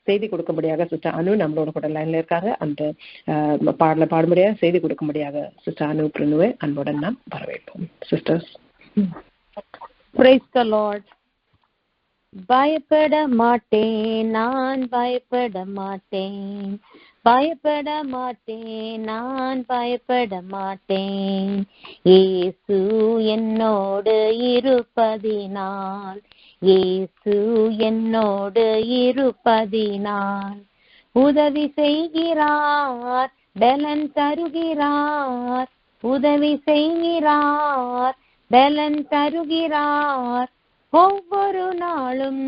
செய்தி கொடுக்கும்படியாக சிஸ்டர் அனு நம்மளோட கூட லைன்ல இருக்காங்க. அந்த பாடும்படியாக செய்தி கொடுக்கும்படியாக சிஸ்டர் அனு பிரினுவை அன்புடன் நாம் வரவேற்போம். சிஸ்டர்ஸ். Praise the Lord. பயப்பட மாட்டேன், நான் பயப்பட மாட்டேன், பயப்பட மாட்டேன், நான் பயப்பட மாட்டேன். இயேசு என்னோடு இருப்பதினால், இயேசு என்னோடு இருப்பதினால் உதவி செய்கிறார், பலன் தருகிறார், உதவி செய்கிறார், பலன் தருகிறார். ஒவ்வொரு நாளும்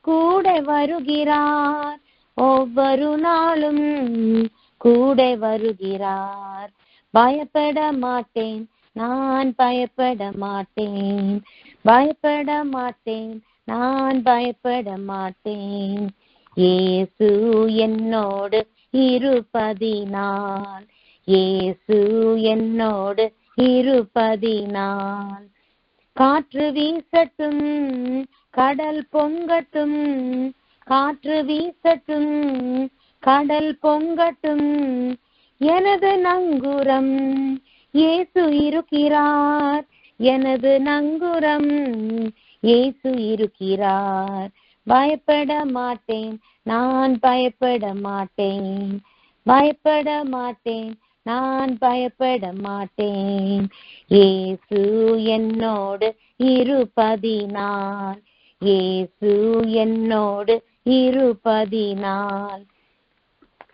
கூட வருகிறார், ஒவ்வொரு நாளும் கூட வருகிறார். பயப்பட மாட்டேன், நான் பயப்பட மாட்டேன், பயப்பட மாட்டேன், நான் பயப்பட மாட்டேன். இயேசு என்னோடு இருப்பதினால், இயேசு என்னோடு இருப்பதினால் காற்று வீசட்டும், கடல் பொங்கட்டும், காற்று வீசட்டும், கடல் பொங்கட்டும், எனது நங்குரம் இயேசு இருக்கிறார், எனது நங்குரம் இயேசு இருக்கிறார். பயப்பட மாட்டேன், நான் பயப்பட மாட்டேன், பயப்பட மாட்டேன், நான் பயப்பட மாட்டேன். இயேசு என்னோடு இருப்பதினால், இயேசு என்னோடு இருப்பதினால்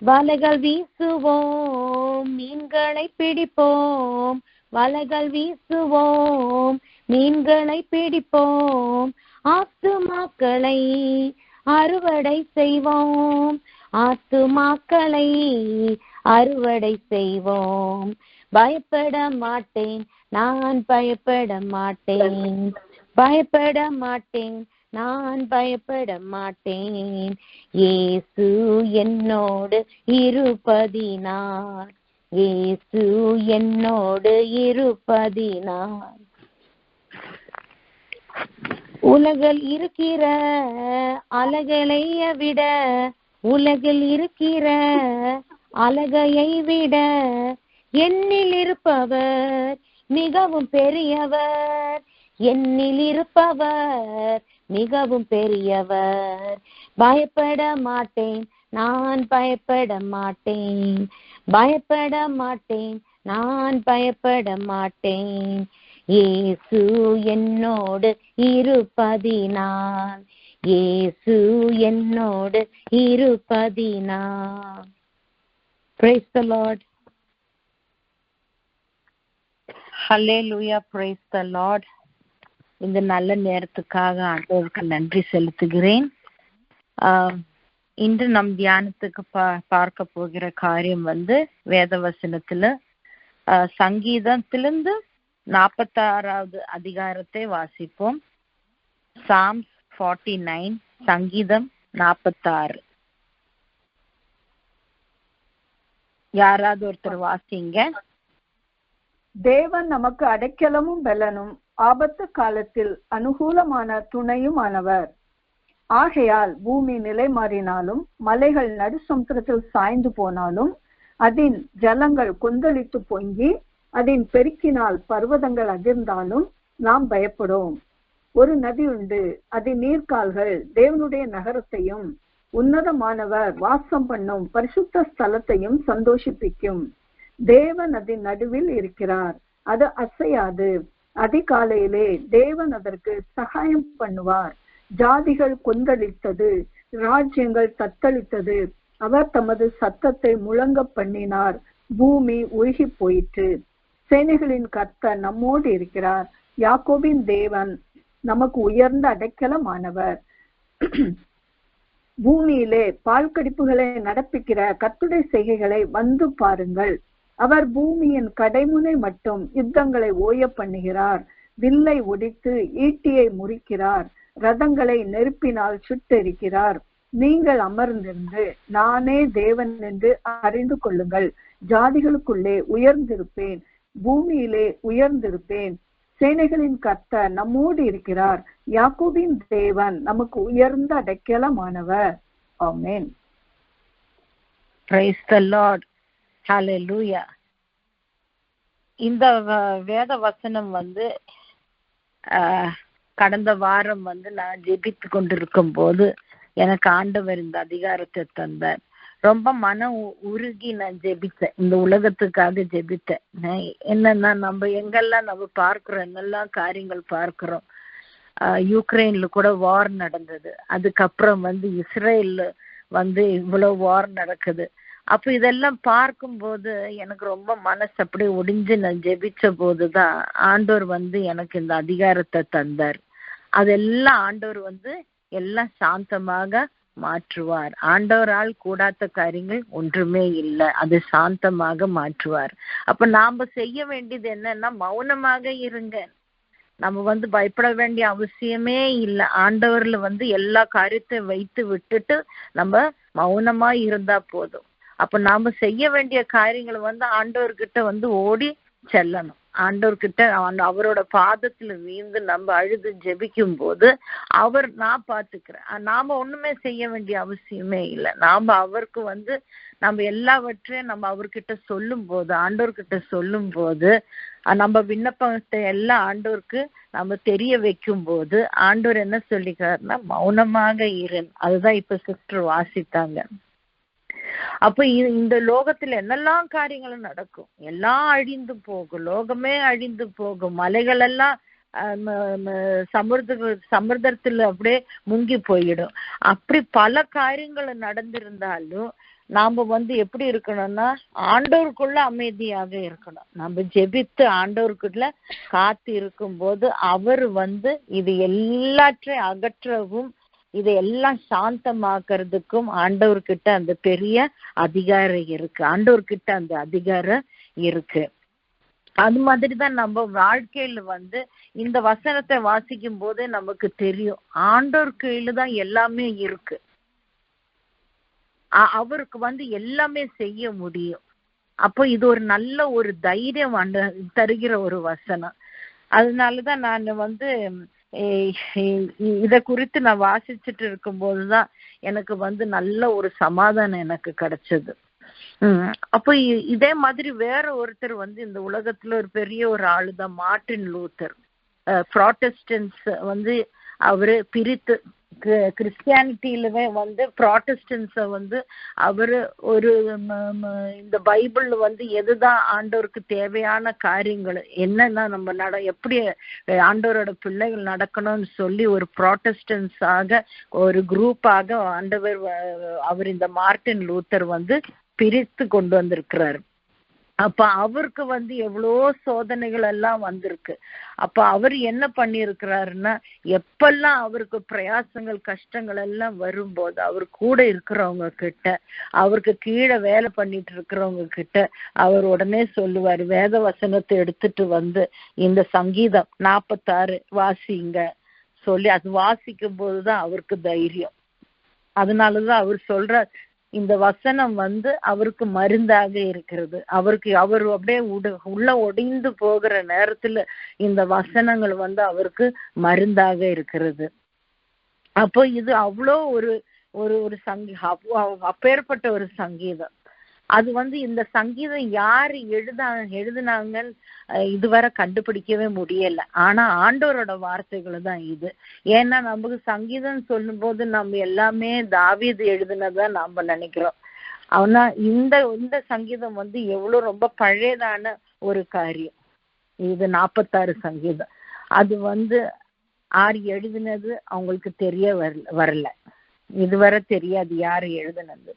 வலைகள் வீசுவோம், மீன்களை பிடிப்போம், வலைகள் வீசுவோம், மீன்களை பிடிப்போம். ஆத்துமாக்களை அறுவடை செய்வோம், ஆத்துமாக்களை அறுவடை செய்வோம். பயப்பட மாட்டேன், நான் பயப்பட மாட்டேன், பயப்பட மாட்டேன், நான் பயப்பட மாட்டேன். இயேசு என்னோடு இருப்பதினால், இயேசு என்னோடு இருப்பதினால் உலகில் இருக்கிற அழகை விட, உலகில் இருக்கிற அழகையை விட என்னில் இருப்பவர் மிகவும் பெரியவர், என்னில் இருப்பவர் மிகவும் பெரியவர். பயப்பட மாட்டேன், நான் பயப்பட மாட்டேன், பயப்பட மாட்டேன், நான் பயப்பட மாட்டேன். இயேசு என்னோடு இருப்பதினால், இயேசு என்னோடு இருப்பதினால். Praise the Lord. Hallelujah. Praise the Lord. இந்த நல்ல நேரத்துக்காக ஆண்டவருக்கு நன்றி செலுத்துகிறேன். இன்று நம் தியானத்துக்கு பார்க்க போகிற காரியம் வேதவசனத்துல சங்கீதத்திலிருந்து 46வது அதிகாரத்தை வாசிப்போம். Psalms 49, சங்கீதம் 46. யாராவது ஒருத்தர் வாசிங்க. தேவன் நமக்கு அடைக்கலமும் பலனும், ஆபத்து காலத்தில் அனுகூலமான துணையுமானவர். ஆகையால் பூமி நிலை மாறினாலும், மலைகள் நடுசமுத்திரத்தில் சாய்ந்து போனாலும், அதன் ஜலங்கள் கொந்தளித்து பொங்கி அதன் பெருக்கினால் பர்வதங்கள் அதிர்ந்தாலும் நாம் பயப்படும். ஒரு நதி உண்டு, அதன் நீர்க்கால்கள் தேவனுடைய நகரத்தையும் உன்னதமானவர் வாசம் பண்ணும் பரிசுத்த ஸ்தலத்தையும் சந்தோஷிப்பிக்கும். தேவன் அதன் நடுவில் இருக்கிறார், அது அசையாது. அதிகாலையிலே தேவன் அதற்கு சகாயம் பண்ணுவார். ஜாதிகள் கொந்தளித்தது, ராஜ்யங்கள் தத்தளித்தது. அவர் தமது சத்தத்தை முழங்க பண்ணினார், பூமி உருகி போயிற்று. சேனைகளின் கர்த்தர் நம்மோடு இருக்கிறார், யாக்கோபின் தேவன் நமக்கு உயர்ந்த அடைக்கலமானவர். பூமியிலே பால் கடிப்புகளை நடப்பிக்கிற கர்த்தருடைய செய்கைகளை வந்து பாருங்கள். அவர் பூமியின் கடைமுனை மட்டும் யுத்தங்களை ஓய பண்ணுகிறார். வில்லை ஒடித்து ஈட்டியை முறிக்கிறார், ரதங்களை நெருப்பினால் சுட்டெரிக்கிறார். நீங்கள் அமர்ந்திருந்து நானே தேவன் என்று அறிந்து கொள்ளுங்கள். ஜாதிகளுக்குள்ளே உயர்ந்திருப்பேன், பூமியிலே உயர்ந்திருப்பேன். சேனைகளின் கர்த்தர் நம்மோடு இருக்கிறார், யாக்கோபின் தேவன் நமக்கு உயர்ந்த அடைக்கலமானவர். ஆமென். Praise the Lord. Hallelujah. இந்த வேத வசனம் வந்து கடந்த வாரம் வந்து நான் ஜெபித்து கொண்டிருக்கும் போது எனக்கு ஆண்டவர் இந்த அதிகாரத்தை தந்தார். ரொம்ப மனம் உருகி நான் ஜெபித்தேன், இந்த உலகத்துக்காக ஜெபித்தேன். என்னன்னா, நம்ம எங்கெல்லாம் நம்ம பார்க்கிறோம், என்னெல்லாம் காரியங்கள் பார்க்கிறோம். யுக்ரைன்ல கூட வார் நடந்தது, அதுக்கப்புறம் வந்து இஸ்ரேல்ல வந்து இவ்வளவு வார் நடக்குது. அப்ப இதெல்லாம் பார்க்கும்போது எனக்கு ரொம்ப மனசு அப்படியே ஒடிஞ்சு நான் ஜெபிச்ச போதுதான் ஆண்டவர் வந்து எனக்கு இந்த அதிகாரத்தை தந்தார். அதெல்லாம் ஆண்டவர் வந்து எல்லாம் சாந்தமாக மாற்றுவார். ஆண்டவரால் கூடாத காரியங்கள் ஒன்றுமே இல்லை, அது சாந்தமாக மாற்றுவார். அப்ப நாம செய்ய வேண்டியது என்னன்னா, மௌனமாக இருங்க. நம்ம வந்து பயப்பட வேண்டிய அவசியமே இல்லை. ஆண்டவர்ல வந்து எல்லா காரியத்தையும் வைத்து விட்டுட்டு நம்ம மௌனமா இருந்தா போதும். அப்ப நாம செய்ய வேண்டிய காரியங்களை வந்து ஆண்டவர்கிட்ட வந்து ஓடி செல்லணும். ஆண்டவர்கிட்ட அவரோட பாதத்துல வீழ்ந்து நம்ம அழுது ஜெபிக்கும் போது அவர், நான் பாத்துக்கிறேன், நாம ஒண்ணுமே செய்ய வேண்டிய அவசியமே இல்லை. நாம அவருக்கு வந்து நம்ம எல்லாவற்றையும் நம்ம அவர்கிட்ட சொல்லும் போது, ஆண்டவர்கிட்ட சொல்லும் போது, நம்ம விண்ணப்பத்தை எல்லாம் ஆண்டவருக்கு நம்ம தெரிய வைக்கும் போது ஆண்டவர் என்ன சொல்லிக்கிறாருன்னா, மௌனமாக இரு. அதுதான் இப்ப சிஸ்டர் வாசித்தாங்க. அப்ப இந்த லோகத்துல என்னெல்லாம் காரியங்களும் நடக்கும், எல்லாம் அழிந்து போகும், லோகமே அழிந்து போகும், மலைகள் எல்லாம் சமுத்திரத்துல அப்படியே முங்கி போயிடும். அப்படி பல காரியங்கள் நடந்திருந்தாலும் நாம வந்து எப்படி இருக்கணும்னா, ஆண்டவருக்குள்ள அமைதியாக இருக்கணும். நம்ம ஜெபித்து ஆண்டவருக்குள்ள காத்து இருக்கும் போது அவர் வந்து இது எல்லாற்றையும் அகற்றவும் இதையெல்லாம் சாந்தமாக்குறதுக்கும் ஆண்டவர்கிட்ட அந்த பெரிய அதிகாரம் இருக்கு. ஆண்டவர்கிட்ட அந்த அதிகாரம் இருக்கு. அது மாதிரிதான் நம்ம வாழ்க்கையில வந்து இந்த வசனத்தை வாசிக்கும் போதே நமக்கு தெரியும், ஆண்டவர் கையில தான் எல்லாமே இருக்கு. அவருக்கு வந்து எல்லாமே செய்ய முடியும். அப்போ இது ஒரு நல்ல ஒரு தைரியம் தருகிற ஒரு வசனம். அதனாலதான் நான் வந்து இத குறித்து நான் வாசிச்சுட்டு இருக்கும் போதுதான் எனக்கு வந்து நல்ல ஒரு சமாதானம் எனக்கு கிடைச்சது. அப்போ இதே மாதிரி வேற ஒருத்தர் வந்து இந்த உலகத்துல ஒரு பெரிய ஒரு ஆளுதான் மார்ட்டின் லூத்தர். ப்ராட்டஸ்டன்ஸ் வந்து அவரு பிரித்து கிறிஸ்டியானிட்டியிலுமே வந்து ப்ராட்டஸ்டன்ஸ வந்து அவரு ஒரு இந்த பைபிள்ல வந்து எதுதான் ஆண்டவருக்கு தேவையான காரியங்கள் என்னன்னா நம்ம எப்படி ஆண்டவரோட பிள்ளைகள் நடக்கணும்னு சொல்லி ஒரு ப்ராட்டஸ்டன்ஸாக ஒரு குரூப்பாக ஆண்டவர் அவர் இந்த மார்ட்டின் லூத்தர் வந்து பிரித்து கொண்டு வந்திருக்கிறாரு. அப்ப அவருக்கு வந்து எவ்வளோ சோதனைகள் எல்லாம் வந்திருக்கு. அப்ப அவர் என்ன பண்ணிருக்கிறாருன்னா, எப்பெல்லாம் அவருக்கு பிரயாசங்கள் கஷ்டங்கள் எல்லாம் வரும்போது அவர் கூட இருக்கிறவங்க கிட்ட, அவருக்கு கீழே வேலை பண்ணிட்டு இருக்கிறவங்க கிட்ட அவர் உடனே சொல்லுவார், வேத வசனத்தை எடுத்துட்டு வந்து இந்த சங்கீதம் 46 வாசிங்க சொல்லி, அது வாசிக்கும் போதுதான் அவருக்கு தைரியம். அதனாலதான் அவர் சொல்ற இந்த வசனம் வந்து அவருக்கு மருந்தாக இருக்கிறது. அவர் அப்படியே உள்ள ஒடிந்து போகிற நேரத்துல இந்த வசனங்கள் வந்து அவருக்கு மருந்தாக இருக்கிறது. அப்போ இது அவ்வளோ ஒரு ஒரு அப்பேற்பட்ட ஒரு சங்கீதம். அது வந்து இந்த சங்கீதம் யாரு எழுதுனாங்கன்னு இதுவரை கண்டுபிடிக்கவே முடியல. ஆனா ஆண்டவரோட வார்த்தைகள் தான் இது. ஏன்னா நமக்கு சங்கீதம் சொல்லும் போது நம்ம எல்லாமே தாவீது எழுதுனதான் நாம நினைக்கிறோம். ஆனா இந்த சங்கீதம் வந்து எவ்வளவு ரொம்ப பழையதான ஒரு காரியம். இது 46 சங்கீதம். அது வந்து யார் எழுதினது அவங்களுக்கு தெரிய வரல, இதுவரை தெரியாது யாரு எழுதுனது.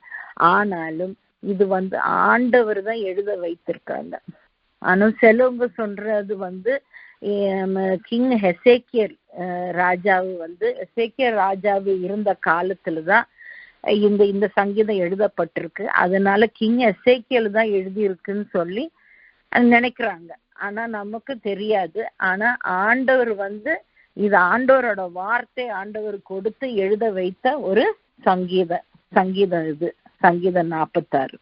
ஆனாலும் இது வந்து ஆண்டவர் தான் எழுத வைத்திருக்காங்க. ஆனா சிலவங்க சொல்றது வந்து கிங் ஹெசேக்கியல் ராஜாவு இருந்த காலத்துலதான் இந்த சங்கீதம் எழுதப்பட்டிருக்கு. அதனால கிங் ஹெசேக்கியல் தான் எழுதியிருக்குன்னு சொல்லி நினைக்கிறாங்க. ஆனா நமக்கு தெரியாது. ஆனா ஆண்டவர் வந்து இது ஆண்டவரோட வார்த்தை, ஆண்டவர் கொடுத்து எழுத வைத்த ஒரு சங்கீதம் இது சங்கீதம் 46.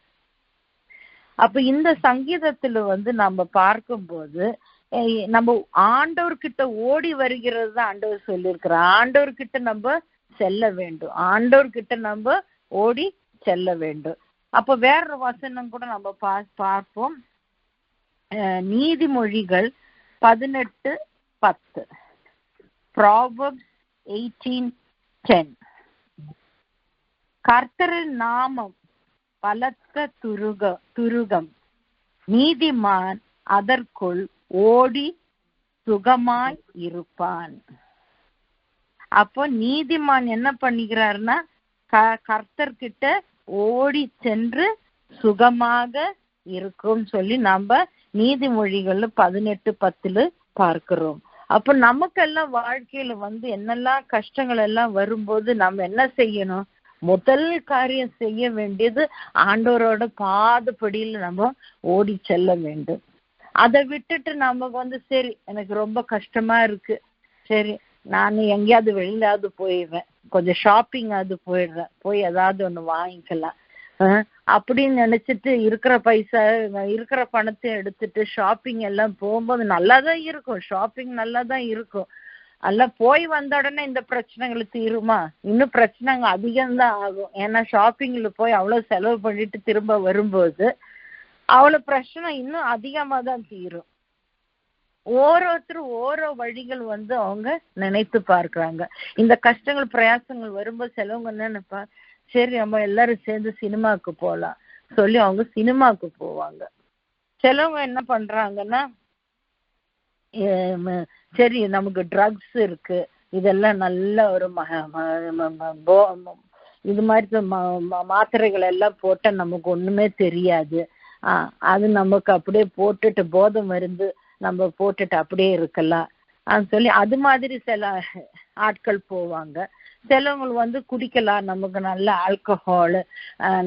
அப்ப இந்த சங்கீதத்துல வந்து நம்ம பார்க்கும்போது நம்ம ஆண்டவர்கிட்ட ஓடி வருகிறது தான் ஆண்டவர் சொல்லியிருக்கிறார். ஆண்டவர்கிட்ட நம்ம செல்ல வேண்டும், ஆண்டவர்கிட்ட நம்ம ஓடி செல்ல வேண்டும். அப்ப வேற வசனம் கூட நம்ம பார்ப்போம். நீதிமொழிகள் 18:10. Proverbs 18:10. கர்த்தரின் நாமம் பலத்த துருகம், நீதிமான் அதற்குள் ஓடி சுகமாய் இருப்பான். அப்போ நீதிமான் என்ன பண்ணிக்கிறாருன்னா கர்த்தர்கிட்ட ஓடி சென்று சுகமாக இருக்கும் சொல்லி நம்ம நீதிமொழிகள் 18:10 பார்க்கிறோம். அப்ப நமக்கெல்லாம் வாழ்க்கையில என்னெல்லாம் கஷ்டங்கள் எல்லாம் வரும்போது நம்ம என்ன செய்யணும்? முதல் காரியம் செய்ய வேண்டியது ஆண்டவரோட பாதப்படியில நம்ம ஓடி செல்ல வேண்டும். அதை விட்டுட்டு நமக்கு சரி எனக்கு ரொம்ப கஷ்டமா இருக்கு, சரி நான் எங்கேயாவது வெளியிலாவது போயிடுவேன், கொஞ்சம் ஷாப்பிங் அது போயிடுறேன், போய் ஏதாவது ஒண்ணு வாங்கிக்கலாம் அப்படின்னு நினைச்சிட்டு இருக்கிற பணத்தை எடுத்துட்டு ஷாப்பிங் எல்லாம் போகும்போது நல்லாதான் இருக்கும், ஷாப்பிங் நல்லாதான் இருக்கும். எல்லாம் போய் வந்த உடனே இந்த பிரச்சனைகள் தீருமா? இன்னும் பிரச்சனைங்க அதிகம்தான் ஆகும். ஏன்னா ஷாப்பிங்ல போய் அவ்வளவு செலவு பண்ணிட்டு திரும்ப வரும்போது அவ்வளவு பிரச்சனை இன்னும் அதிகமா தான் தீரும். ஓரோருத்தரும் ஓரோ வழிகள் அவங்க நினைத்து பார்க்கிறாங்க. இந்த கஷ்டங்கள் பிரயாசங்கள் வரும்போது செலவுங்க என்ன நினைப்பா, சரி நம்ம எல்லாரும் சேர்ந்து சினிமாவுக்கு போகலாம் சொல்லி அவங்க சினிமாவுக்கு போவாங்க. சிலவங்க என்ன பண்றாங்கன்னா, சரி நமக்கு ட்ரக்ஸ் இருக்கு, இதெல்லாம் நல்ல ஒரு இது மாதிரி மாத்திரைகள் எல்லாம் போட்டா நமக்கு ஒண்ணுமே தெரியாது, அது நமக்கு அப்படியே போட்டுட்டு போதை மருந்து நம்ம போட்டுட்டு அப்படியே இருக்கலாம் சொல்லி அது மாதிரி சில ஆட்கள் போவாங்க. சிலவங்க குடிக்கலாம், நமக்கு நல்ல ஆல்கஹால்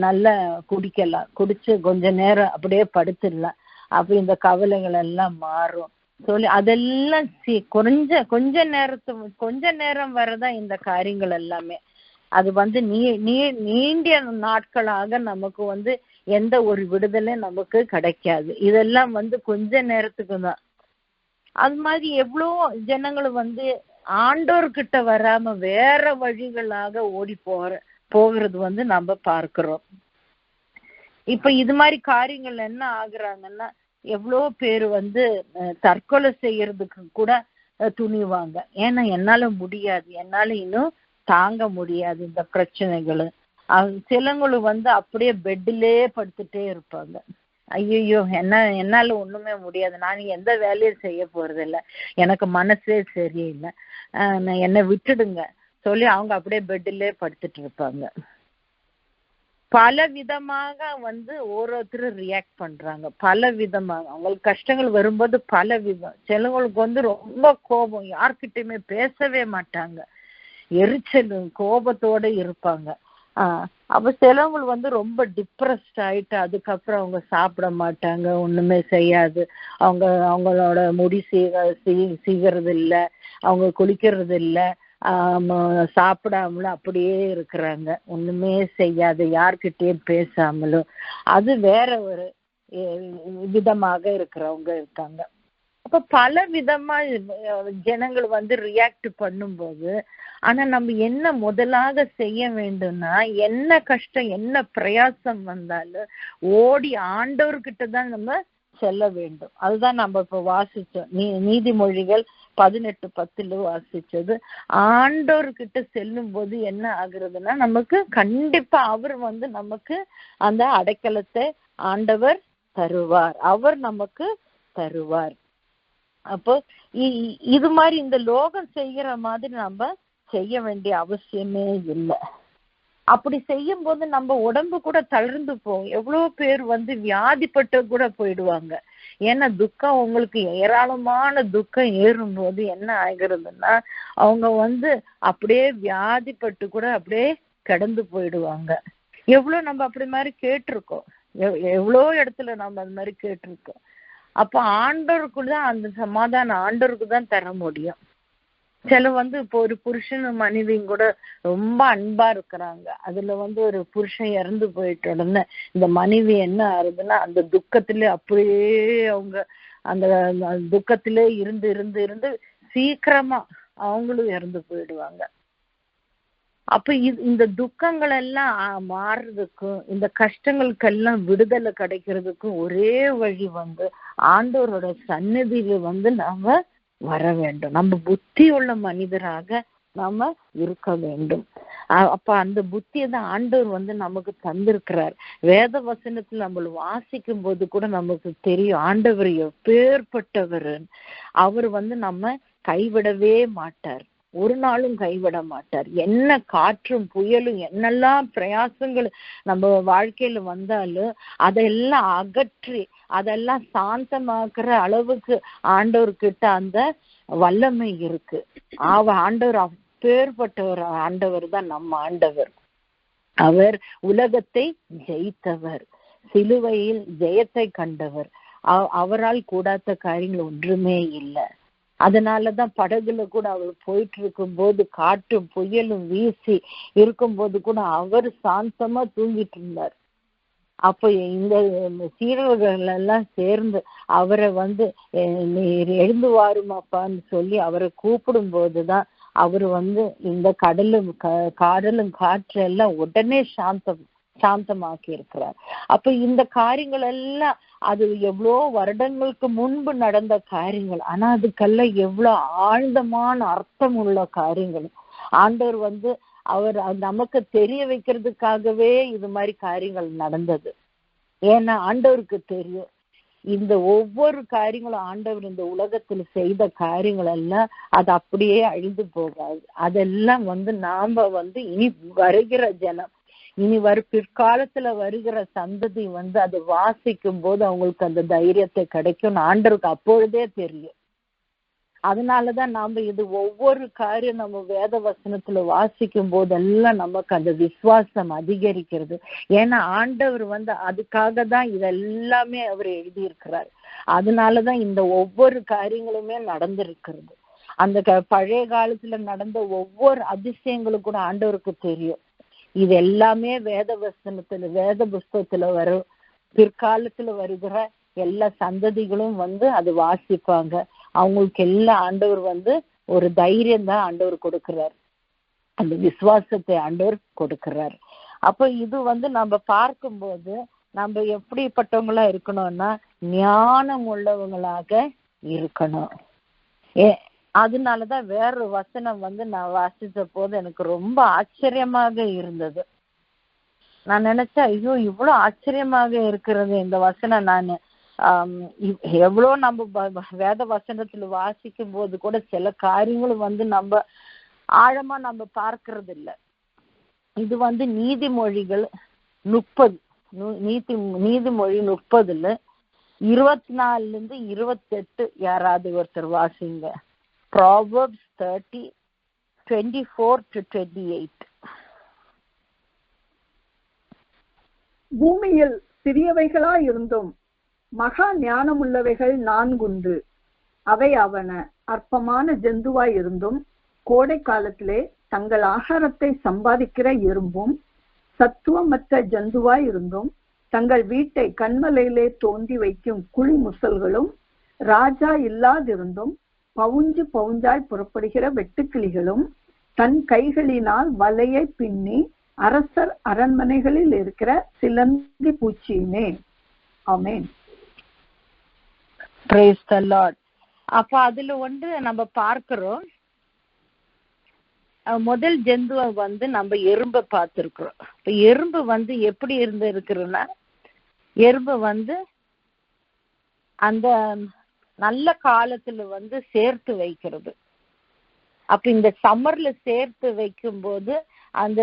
நல்ல குடிக்கலாம், குடிச்சு கொஞ்ச நேரம் அப்படியே படுத்துடலாம், அப்ப இந்த கவலைகள் எல்லாம் மாறும் சொல்லி அதெல்லாம் கொஞ்ச நேரம் வரதான் இந்த காரியங்கள் எல்லாமே. அது நீண்ட நாட்களாக நமக்கு எந்த ஒரு விடுதலை நமக்கு கிடைக்காது. இதெல்லாம் கொஞ்ச நேரத்துக்கு தான். அது மாதிரி எவ்வளோ ஜனங்கள் ஆண்டோர்கிட்ட வராம வேற வழிகளாக ஓடி போகிறது நம்ம பார்க்கிறோம். இப்ப இது மாதிரி காரியங்கள் என்ன ஆகுறாங்கன்னா, எவ்வளோ பேர் தற்கொலை செய்யறதுக்கு கூட துணிவாங்க. ஏன்னா என்னால முடியாது, என்னால இன்னும் தாங்க முடியாது இந்த பிரச்சனைகள். சிலங்களும் அப்படியே பெட்டிலே படுத்துட்டே இருப்பாங்க. ஐயோ என்னால ஒண்ணுமே முடியாது, நான் எந்த வேலையும் செய்ய போறது இல்லை, எனக்கு மனசே சரியில்லை, என்னை விட்டுடுங்க சொல்லி அவங்க அப்படியே பெட்டிலே படுத்துட்டு இருப்பாங்க. பல விதமாக ஒவ்வொருத்தரும் ரியாக்ட் பண்றாங்க, பல விதமாக அவங்களுக்கு கஷ்டங்கள் வரும்போது பல விதம். சிலவங்களுக்கு ரொம்ப கோபம், யார்கிட்டயுமே பேசவே மாட்டாங்க, எரிச்சலும் கோபத்தோட இருப்பாங்க. அப்ப சிலவங்க ரொம்ப டிப்ரெஸ்ட் ஆயிட்டு அதுக்கப்புறம் அவங்க சாப்பிட மாட்டாங்க, ஒண்ணுமே செய்யாது, அவங்களோட முடி சீகிறது இல்லை, அவங்க குளிக்கிறது இல்லை, சாப்பிடாமலும் அப்படியே இருக்கிறாங்க, ஒண்ணுமே செய்யாது, யார்கிட்டயும் பேசாமலும். அது வேற ஒரு விதமாக இருக்கிறவங்க இருக்காங்க. அப்ப பல விதமா ஜனங்கள் ரியாக்ட் பண்ணும்போது, ஆனா நம்ம என்ன முதலாக செய்ய வேண்டும்னா, என்ன கஷ்டம் என்ன பிரயாசம் வந்தாலும் ஓடி ஆண்டவர்கிட்ட தான் நம்ம செல்ல வேண்டும். அதுதான் நம்ம இப்ப வாசிச்சோம், நீதிமொழிகள் 18:10 வாசிச்சது. ஆண்டவர்கிட்ட செல்லும் போது என்ன ஆகுறதுன்னா, நமக்கு கண்டிப்பா அவர் நமக்கு அந்த அடைக்கலத்தை ஆண்டவர் தருவார், அவர் நமக்கு தருவார். அப்போ இது மாதிரி இந்த லோகம் செய்கிற மாதிரி நம்ம செய்ய வேண்டிய அவசியமே இல்லை. அப்படி செய்யும் போது நம்ம உடம்பு கூட தளர்ந்து போகும். எவ்வளவு பேர் வியாதிப்பட்டு கூட போயிடுவாங்க. ஏன்னா துக்கம், உங்களுக்கு ஏராளமான துக்கம் ஏறும்போது என்ன ஆகிறதுன்னா, அவங்க அப்படியே வியாதிப்பட்டு கூட அப்படியே கிடந்து போயிடுவாங்க. எவ்வளவு நம்ம அப்படி மாதிரி கேட்டிருக்கோம், எவ்வளோ இடத்துல நம்ம அது மாதிரி கேட்டிருக்கோம். அப்ப ஆண்டவருக்கு தான் அந்த சமாதானம் ஆண்டவருக்கு தான் தர முடியும். சில இப்போ ஒரு புருஷன் மனைவியும் கூட ரொம்ப அன்பா இருக்கிறாங்க, அதுல ஒரு புருஷன் இறந்து போயிட்ட உடனே இந்த மனைவி என்ன ஆகுதுன்னா, அந்த துக்கத்திலே அப்படியே அவங்க அந்த துக்கத்திலே இருந்து இருந்து இருந்து சீக்கிரமா அவங்களும் இறந்து போயிடுவாங்க. அப்ப இந்த துக்கங்கள் எல்லாம் மாறுறதுக்கும் இந்த கஷ்டங்களுக்கெல்லாம் விடுதலை கிடைக்கிறதுக்கும் ஒரே வழி வந்து ஆண்டவரோட சந்நிதியில நாம வர வேண்டும். நம்ம புத்தி உள்ள மனிதராக நாம இருக்க வேண்டும். அப்ப அந்த புத்தியை தான் ஆண்டவர் நமக்கு தந்திருக்கிறார். வேத வசனத்துல நம்ம வாசிக்கும் போது கூட நமக்கு தெரியும் ஆண்டவர் எப்பேற்பட்டவர். அவர் நம்ம கைவிடவே மாட்டார், ஒரு நாளும் கைவிட மாட்டார். என்ன காற்றும் புயலும் என்னெல்லாம் பிரயாசங்கள் நம்ம வாழ்க்கையில வந்தாலும் அதெல்லாம் அகற்றி அதெல்லாம் சாந்தமாக்குற அளவுக்கு ஆண்டவர்கிட்ட அந்த வல்லமை இருக்கு. ஆண்டவர் அப்பேற்பட்ட ஆண்டவர் தான் நம்ம ஆண்டவர். அவர் உலகத்தை ஜெயித்தவர், சிலுவையில் ஜெயத்தை கண்டவர். அவரால் கூடாத காரியங்கள் ஒன்றுமே இல்லை. அதனாலதான் படகுல கூட அவர் போயிட்டு இருக்கும் போது காற்றும் புயலும் வீசி இருக்கும் போது கூட அவர் சாந்தமா தூங்கிட்டு இருந்தார். அப்போ இந்த சீடர்கள் எல்லாம் சேர்ந்து அவரை நீர் எழுந்து வாருமாப்பான்னு சொல்லி அவரை கூப்பிடும் போதுதான் அவர் இந்த கடலும் காற்று எல்லாம் உடனே சாந்தமாக்கி இருக்கிறார். அப்ப இந்த காரியங்கள் எல்லாம் அது எவ்வளோ வருடங்களுக்கு முன்பு நடந்த காரியங்கள், ஆனா அதுக்கெல்லாம் எவ்வளவு ஆழ்ந்தமான அர்த்தம் உள்ள காரியங்கள். ஆண்டவர் அவர் நமக்கு தெரிய வைக்கிறதுக்காகவே இது மாதிரி காரியங்கள் நடந்தது. ஏன்னா ஆண்டவருக்கு தெரியும் இந்த ஒவ்வொரு காரியங்களும் ஆண்டவர் இந்த உலகத்துல செய்த காரியங்கள் எல்லாம் அது அப்படியே அழிந்து போகாது. அதெல்லாம் நாம இனி வருகிற ஜனம், இனி பிற்காலத்துல வருகிற சந்ததி அதை வாசிக்கும் போது அவங்களுக்கு அந்த தைரியத்தை கிடைக்கும் ஆண்டவருக்கு அப்பொழுதே தெரியும். அதனாலதான் நாம இது ஒவ்வொரு காரியம் நம்ம வேத வசனத்துல வாசிக்கும் போதெல்லாம் நமக்கு அந்த விசுவாசம் அதிகரிக்கிறது. ஏன்னா ஆண்டவர் அதுக்காக தான் இதெல்லாமே அவர் எழுதியிருக்கிறார். அதனாலதான் இந்த ஒவ்வொரு காரியங்களுமே நடந்திருக்கிறது. அந்த பழைய காலத்துல நடந்த ஒவ்வொரு அதிசயங்களும் கூட ஆண்டவருக்கு தெரியும். இது எல்லாமே வேத வசனத்துல வேத புஸ்தகத்துல வரும். பிற்காலத்துல வருகிற எல்லா சந்ததிகளும் அது வாசிப்பாங்க. அவங்களுக்கு எல்லாம் ஆண்டவர் ஒரு தைரியம் தான் ஆண்டவர் கொடுக்கிறார், அந்த விசுவாசத்தை ஆண்டவர் கொடுக்கிறார். அப்ப இது நம்ம பார்க்கும்போது நம்ம எப்படிப்பட்டவங்களா இருக்கணும்னா ஞானம் உள்ளவங்களாக இருக்கணும். அதனாலதான் வேறொரு வசனம் நான் வாசிச்ச போது எனக்கு ரொம்ப ஆச்சரியமாக இருந்தது. நான் நினைச்சேன், ஐயோ இவ்வளவு ஆச்சரியமாக இருக்கிறது இந்த வசனம். நான் எவ்வளோ நம்ம வேத வசனத்துல வாசிக்கும் போது கூட சில காரியங்களும் நம்ம ஆழமா நம்ம பார்க்கறது இல்லை. இது நீதிமொழிகள் 30 நீதிமொழி 30 24 28 யாராவது ஒருத்தர் வாசிங்க. Proverbs 30 24 to 28. பூமியில் சிறியவைகளா இருந்தும் மகா ஞானமுள்ளவைகள் 4 அவை அவன அற்பமான ஜந்துவாய் இருந்தும் கோடை காலத்திலே தங்கள் ஆகாரத்தை சம்பாதிக்கிற எறும்பும் சத்துவமற்ற ஜந்துவாய் இருந்தும் தங்கள் வீட்டை கண்மலையிலே தோண்டி வைக்கும் குழி முசல்களும் ராஜா இல்லாதிருந்தும் பவுஞ்சு பவுஞ்சாய் புறப்படுகிற வெட்டுக்கிளிகளும் தன் கைகளினால் வலையை பின்னி அரசர் அரண்மனைகளில் இருக்கிற சிலந்தி பூச்சியுமே. ஆமென். Praise the Lord. அப்ப அதுல நம்ம பார்க்கிறோம், முதல் ஜந்துவை நம்ம எறும்பை பார்த்திருக்கிறோம். இப்ப எறும்பு எப்படி இருக்கிறதுன்னா, எறும்பு அந்த நல்ல காலத்துல சேர்த்து வைக்கிறது. அப்ப இந்த சம்மர்ல சேர்த்து வைக்கும் போது அந்த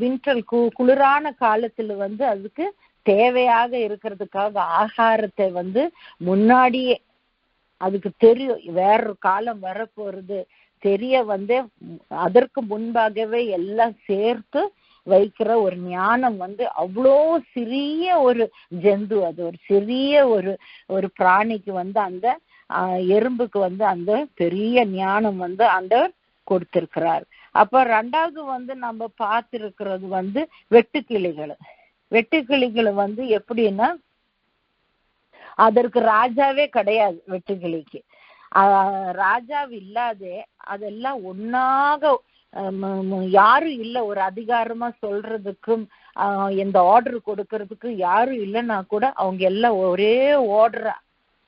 வின்டர் குளிரான காலத்துல அதுக்கு தேவையாக இருக்கிறதுக்காக ஆகாரத்தை முன்னாடியே அதுக்கு தெரியும் வேற காலம் வரப்போறது தெரிய அதற்கு முன்பாகவே எல்லாம் சேர்த்து வைக்கிற ஒரு ஞானம் அவ்வளோ சிறிய ஒரு ஜந்து, அது ஒரு சிறிய ஒரு பிராணிக்கு அந்த எறும்புக்கு அந்த பெரிய ஞானம் ஆண்டவர் கொடுத்திருக்கிறார். அப்ப ரெண்டாவது நம்ம பார்த்திருக்கிறது வெட்டுக்கிளிகள். வெட்டுக்கிளிகள் எப்படின்னா, அதற்கு ராஜாவே கிடையாது. வெட்டுக்கிளிக்கு ராஜாவு இல்லாதே அதெல்லாம் ஒன்னாக யாரும் இல்ல, ஒரு அதிகாரமா சொல்றதுக்கும் எந்த ஆர்டர் கொடுக்கறதுக்கு யாரும் இல்லைன்னா கூட அவங்க எல்லாம் ஒரே ஆர்டரா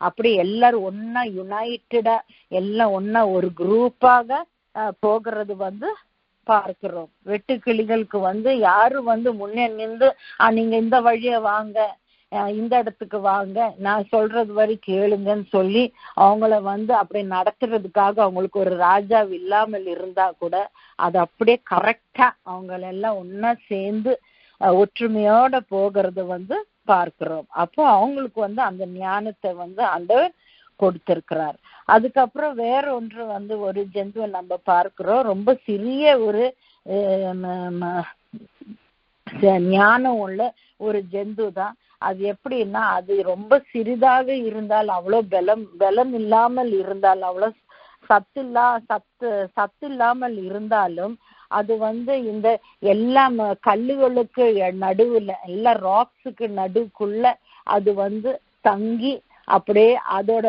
அப்படி எல்லாரும் ஒன்னா யுனைட்டடா எல்லாம் ஒன்னா ஒரு குரூப்பாக போகிறது பார்க்கிறோம். வெட்டுக்கிளிகளுக்கு யாரும் முன்னே நின்று நீங்க இந்த வழிய வாங்க, இந்த இடத்துக்கு வாங்க, நான் சொல்றது வரை கேளுங்கன்னு சொல்லி அவங்கள அப்படி நடத்துறதுக்காக அவங்களுக்கு ஒரு ராஜா இல்லாமல் இருந்தா கூட அது அப்படியே கரெக்டா அவங்களெல்லாம் ஒன்னா சேர்ந்து ஒற்றுமையோட போகிறது பார்க்கிறோம். அப்போ அவங்களுக்கு அந்த ஞானத்தை ஆண்டவர் கொடுத்திருக்கிறார். அதுக்கப்புறம் வேற ஒன்று ஒரு ஜந்துவை நம்ம பார்க்கிறோம். ரொம்ப சிறிய ஒரு ஞானம் உள்ள ஒரு ஜந்து தான். அது எப்படின்னா, அது ரொம்ப சிறிதாக இருந்தால், அவ்வளோ பலம் இல்லாமல் இருந்தால், அவ்வளோ சத்து இல்லாமல் இருந்தாலும் அது இந்த எல்லா கல்லுகளுக்கு நடுவுல, எல்லா ராக்ஸுக்கு நடுவுக்குள்ள அது தங்கி அப்படியே அதோட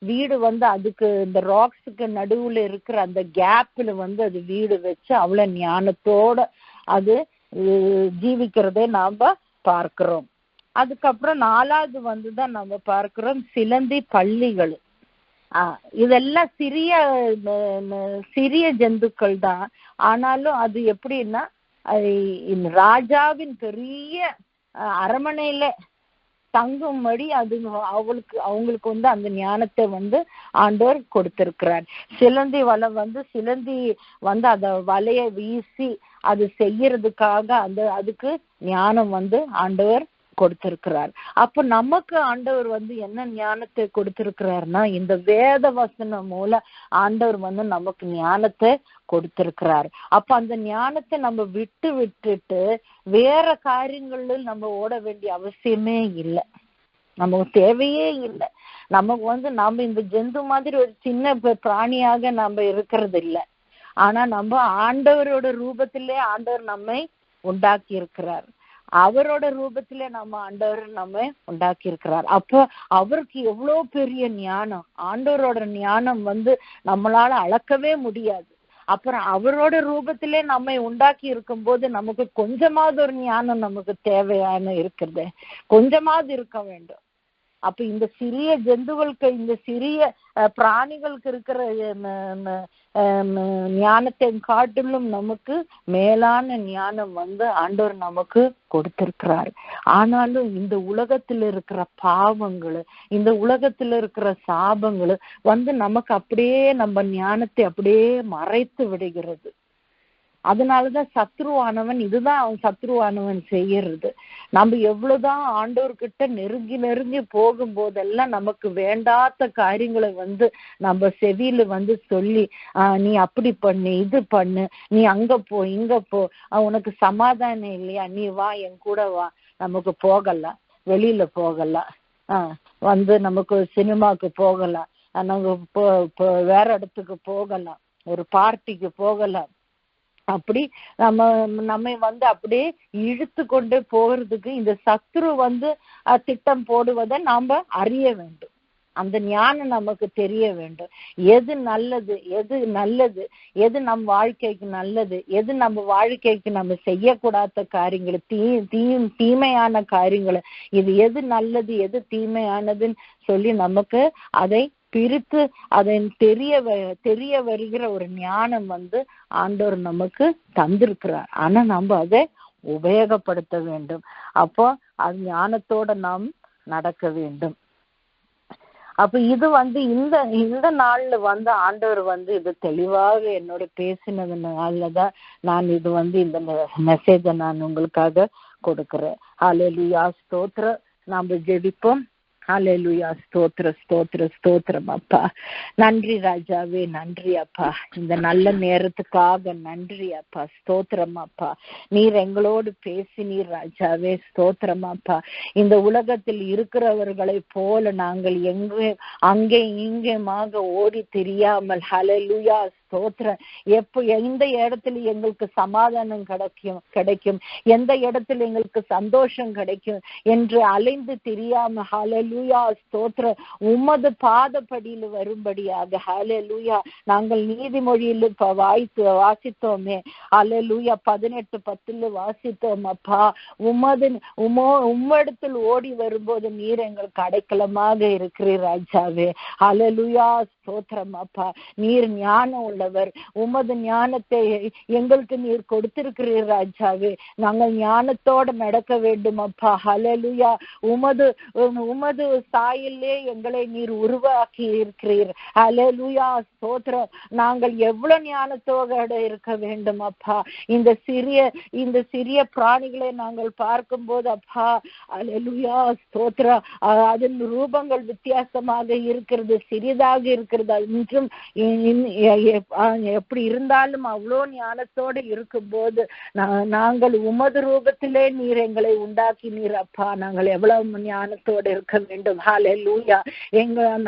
வீடு அதுக்கு இந்த ராக்ஸுக்கு நடுவுல இருக்கிற அந்த கேப்ல அது வீடு வச்சு அவ்வளவு ஞானத்தோட அது ஜீவிக்கிறதே நாம பார்க்கிறோம். அதுக்கப்புறம் 4வது தான் நம்ம பார்க்கிறோம் சிலந்தி பள்ளிகள். இதெல்லாம் சிறிய ஜந்துக்கள் தான். ஆனாலும் அது எப்படின்னா, ராஜாவின் பெரிய அரண்மனையில தங்கும்படி அது அவங்களுக்கு அந்த ஞானத்தை ஆண்டவர் கொடுத்திருக்கிறார். சிலந்தி வலை சிலந்தி அத வலைய வீசி அது செய்யறதுக்காக அதுக்கு ஞானம் ஆண்டவர் கொடுத்திருக்கிறார். அப்ப நமக்கு ஆண்டவர் என்ன ஞானத்தை கொடுத்திருக்கிறார்னா, இந்த வேத வசனம் மூலம் ஆண்டவர் நமக்கு ஞானத்தை கொடுத்திருக்கிறார். அப்ப அந்த ஞானத்தை நம்ம விட்டுட்டு வேற காரியங்கள்ல நம்ம ஓட வேண்டிய அவசியமே இல்லை, நமக்கு தேவையே இல்லை. நமக்கு நம்ம இந்த ஜந்து மாதிரி ஒரு சின்ன பிராணியாக நம்ம இருக்கிறது இல்லை. ஆனா நம்ம ஆண்டவரோட ரூபத்திலே ஆண்டவர் நம்மை உண்டாக்கி இருக்கிறார். அவரோட ரூபத்திலே ஆண்டவர் நம்ம உண்டாக்கி இருக்கிறார். அப்போ அவருக்கு எவ்வளவு பெரிய ஞானம், ஆண்டவரோட ஞானம் நம்மளால அளக்கவே முடியாது. அப்புறம் அவரோட ரூபத்திலே நம்மை உண்டாக்கி இருக்கும் போது நமக்கு கொஞ்சமாவது ஒரு ஞானம் நமக்கு தேவையான இருக்கிறது, கொஞ்சமாவது இருக்க வேண்டும். அப்ப இந்த சிறிய ஜந்துகளுக்கு, இந்த சிறிய பிராணிகளுக்கு இருக்கிற ஞானத்தை காட்டிலும் நமக்கு மேலான ஞானம் ஆண்டவர் நமக்கு கொடுத்திருக்கிறார். ஆனாலும் இந்த உலகத்துல இருக்கிற பாவங்கள், இந்த உலகத்துல இருக்கிற சாபங்கள் நமக்கு அப்படியே நம்ம ஞானத்தை அப்படியே மறைத்து விடுகிறது. அதனாலதான் சத்ருவானவன், இதுதான் அவன் சத்ருவானவன் செய்யறது. நம்ம எவ்வளவுதான் ஆண்டவர்கிட்ட நெருங்கி போகும்போதெல்லாம் நமக்கு வேண்டாத காரியங்களை நம்ம செவியில சொல்லி நீ அப்படி பண்ணு, இது பண்ணு, நீ அங்க போ, இங்க போ, உனக்கு சமாதானம் இல்லையா, நீ வா, என் கூட வா, நமக்கு போகலாம், வெளியில போகலாம், நமக்கு சினிமாக்கு போகலாம், நம்ம வேற இடத்துக்கு போகலாம், ஒரு பார்ட்டிக்கு போகலாம். அப்படி நம்மை அப்படியே இழுத்து கொண்டு போகிறதுக்கு இந்த சத்ரு திட்டம் போடுவதை நாம அறிய வேண்டும். அந்த ஞானம் நமக்கு தெரிய வேண்டும். எது நல்லது, எது நம் வாழ்க்கைக்கு நல்லது, எது நம்ம வாழ்க்கைக்கு நம்ம செய்யக்கூடாத காரியங்கள், தீமையான காரியங்களை, இது எது நல்லது எது தீமையானதுன்னு சொல்லி நமக்கு அதை பிரித்து அதை தெரிய வருகிற ஒரு ஞானம் ஆண்டவர் நமக்கு தந்திருக்கிறார். ஆனா நம்ம அதை உபயோகப்படுத்த வேண்டும். அப்போ அது ஞானத்தோட நாம் நடக்க வேண்டும். அப்ப இது இந்த நாள்ல ஆண்டவர் இது தெளிவாக என்னோட பேசினதுனாலதான் நான் இது இந்த மெசேஜை நான் உங்களுக்காக கொடுக்கிறேன். ஹல்லேலூயா, ஸ்தோத்திரம். நாம ஜெபிப்போம். ஹல்லேலூயா, ஸ்தோத்திரம் அப்பா. நன்றி ராஜாவே, நன்றி அப்பா, இந்த நல்ல நேரத்துக்காக நன்றி அப்பா, ஸ்தோத்திரம் அப்பா. நீர் எங்களோடு பேசினீர் ராஜாவே, ஸ்தோத்திரம் அப்பா. இந்த உலகத்தில் இருக்கிறவர்களை போல நாங்கள் அங்கே இங்கேமாக ஓடி தெரியாமல், ஹல்லேலூயா ஸ்தோத்திரம். எந்த இடத்துல எங்களுக்கு சமாதானம் கிடைக்கும், எந்த இடத்துல எங்களுக்கு சந்தோஷம் கிடைக்கும் என்று அலைந்து தெரியாம ஹல்லேலூயா ஸ்தோத்திரம் உமது பாதப்படியில் வரும்படியாக ஹல்லேலூயா நாங்கள் நீதிமொழியில் வாசித்தோமே ஹல்லேலூயா 18:10 வாசித்தோம். அப்பா உம்மிடத்தில் ஓடி வரும்போது நீர் எங்களுக்கு அடைக்கலமாக இருக்கிறீர் ராஜாவே. ஹல்லேலூயா ஸ்தோத்திரம். அப்பா நீர் ஞானம் உள்ளவர், உமது ஞானத்தை எங்களுக்கு நீர் கொடுத்திருக்கிறீர் ராஜாவே. நாங்கள் ஞானத்தோட நடக்க வேண்டும் அப்பா. ஹல்லேலூயா உமது சாயலே எங்களை நீர் உருவாக்கி இருக்கிறீர். ஹல்லேலூயா ஸ்தோத்திரம். நாங்கள் எவ்வளவு ஞானத்தோட இருக்க வேண்டும் அப்பா. இந்த சிறிய பிராணிகளை நாங்கள் பார்க்கும் போது அப்பா ஹல்லேலூயா ஸ்தோத்திரம் அதன் ரூபங்கள் வித்தியாசமாக இருக்கிறது, சிறிதாக இருக்கிறது. இன்றும் எப்படி இருந்தாலும் அவ்வளோ ஞானத்தோடு இருக்கும் போது நாங்கள் உமது ரூபத்திலே நீர் எங்களை உண்டாக்கி நீர் அப்பா. நாங்கள் எவ்வளவு ஞானத்தோடு இருக்க வேண்டும். ஹல்லேலூயா.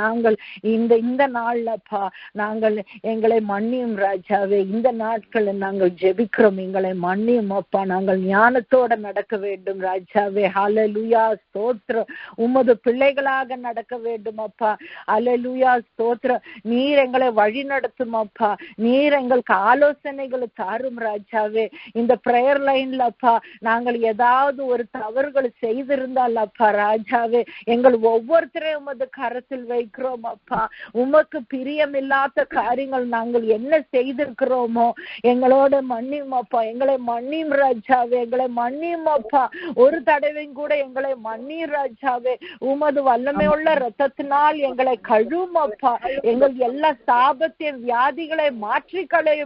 நாங்கள் இந்த நாள்ல அப்பா நாங்கள் எங்களை மன்னியும் ராஜாவே. இந்த நாட்கள் நாங்கள் ஜெபிக்கிறோம், எங்களை மன்னியும் அப்பா. நாங்கள் ஞானத்தோட நடக்க வேண்டும் ராஜாவே. ஹல்லேலூயா ஸ்தோத்திரம். உமது பிள்ளைகளாக நடக்க வேண்டும் அப்பா. ஹல்லேலூயா ஸ்தோத்திரம். நீர் எங்களை வழி நடத்தும் அப்பா. நீர் எங்களுக்கு ஆலோசனைகளை தாரும் ராஜாவே. இந்த பிரேயர் லைன்ல அப்பா நாங்கள் ஏதாவது ஒரு தவறுகள் செய்திருந்தால் அப்பா ராஜாவே எங்கள் ஒவ்வொருத்தரையும் உமது கரத்தில் வைக்கிறோம் அப்பா. உமக்கு பிரியமில்லாத காரியங்கள் நாங்கள் என்ன செய்திருக்கிறோமோ எங்களோட மன்னியும் அப்பா. எங்களை மன்னியும் ராஜாவே, எங்களை மன்னியும் அப்பா. ஒரு தடவையும் கூட எங்களை மன்னியும் ராஜாவே. உமது வல்லமையுள்ள இரத்தத்தினால் எங்களை கழுவும் அப்பா. எங்கள் எல்லா சாபத்தின் வியாதிகளை மாற்றிக்களையும்